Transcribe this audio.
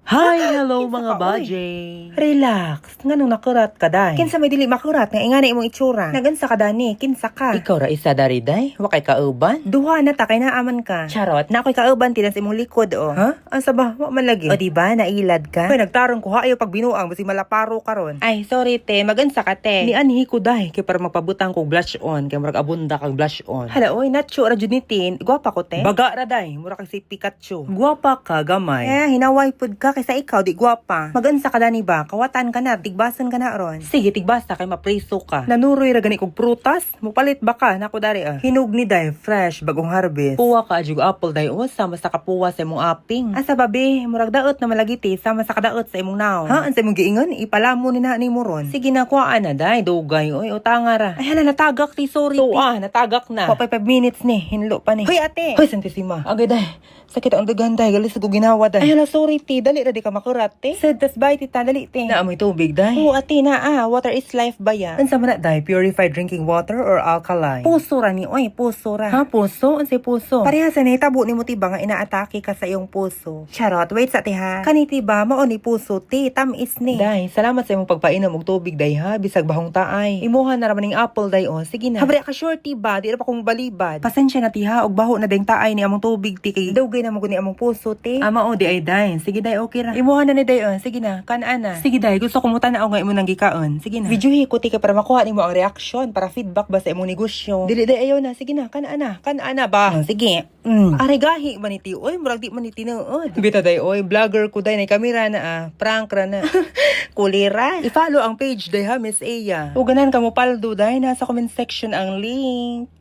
Hi, hello Kinsa mga ka, oy? bajay. Relax, nganong nakurat ka day? Kinsa may dili makurat nga ingana imong itsura. Nagansa ka dani, kinsa ka? Ikaw ra isa dari day, wakay kauban. Duha na ta kay naaman ka. Charot, na ako'y kauban tinan sa imong likod o. Ha? Asa ba? Wa man lagi. O diba, nailad ka? Hoy, nagtarong ko hayo pag binuang basi malaparo karon. Ay, sorry te, magansa ka te. Ni anhi ko day, kay para magpabutang kog blush on, kay murag abunda kag blush on. Hala, oy, nacho ra jud ni tin. Gwapa ko te. Baga ra day, mura kag si Pikachu. Guwapa ka gamay. Hinaway pud ka kaysa ikaw di gwapa. Magansa ka dani ba? Kawatan ka na, tigbasan ka na ron. Sige, tigbasta kay mapreso ka. Nanuroy ra gani kog prutas, mupalit ba ka nako dari ah. Hinog ni day, fresh bagong harvest. Puwa ka jug apple day, o sama sa kapuwa sa imong aping. Asa babe, murag daot na malagiti sama sa kadaot sa imong naon. Ha, ansa imong giingon? Ipalamo ni na ni mo ron. Sige na kuhaan na day, dugay oy, utanga ra. Ay hala, natagak ti, sorry. Natagak na. Wapay 5 minutes ni, hinlo pa ni. Hoy ate. Hoy, Santissima. Agay day. Sakit ang dagan day, galis ko ginawa day. Ay hala, sorry ti, dali ra di ka makurat te. Sad tas bay ti dali te. Naamoy tubig day. Oo ate na water is life ba ya? Ansa man na day, purified drinking water or alkaline? Puso ra ni, oy, puso ra. Ha, puso? Unsay puso? Pareha sa nahitabo ni mo tiba nga inaatake ka sa iyong puso. Charot, wait sa ti ha. Kaniti ba mao ni puso ti, tamis ni. Day, salamat sa imong pagpainom og tubig day ha, bisag bahong taay. Imuha na ra maning apple day o, sige na. Habre ka shorty ba, di ra pa kong balibad. Pasensya na ti ha, og baho na dayng taay ni among tubig ti kay. Dugay na mo guni among puso ti. Ama o di ay day, sige day okay ra. Imuha na ni dayon, sige na, kanaan na. Sige day, gusto ko mutan-aw nga imo nang gikaon. Sige na. Videohi ko ti ka para makuha nimo ang reaksyon para feedback ba sa imong negosyo. Dili day ayaw na, sige na, kanaan na ba? Sige. Aray gahi man ni ti, oy, murag di man ni tinuod. Bita day, oy, vlogger ko day, nay kamera na prank ra na. Kulira. I-follow ang page day ha, Miss Aya. Uganan ka mo paldo day, nasa comment section ang link.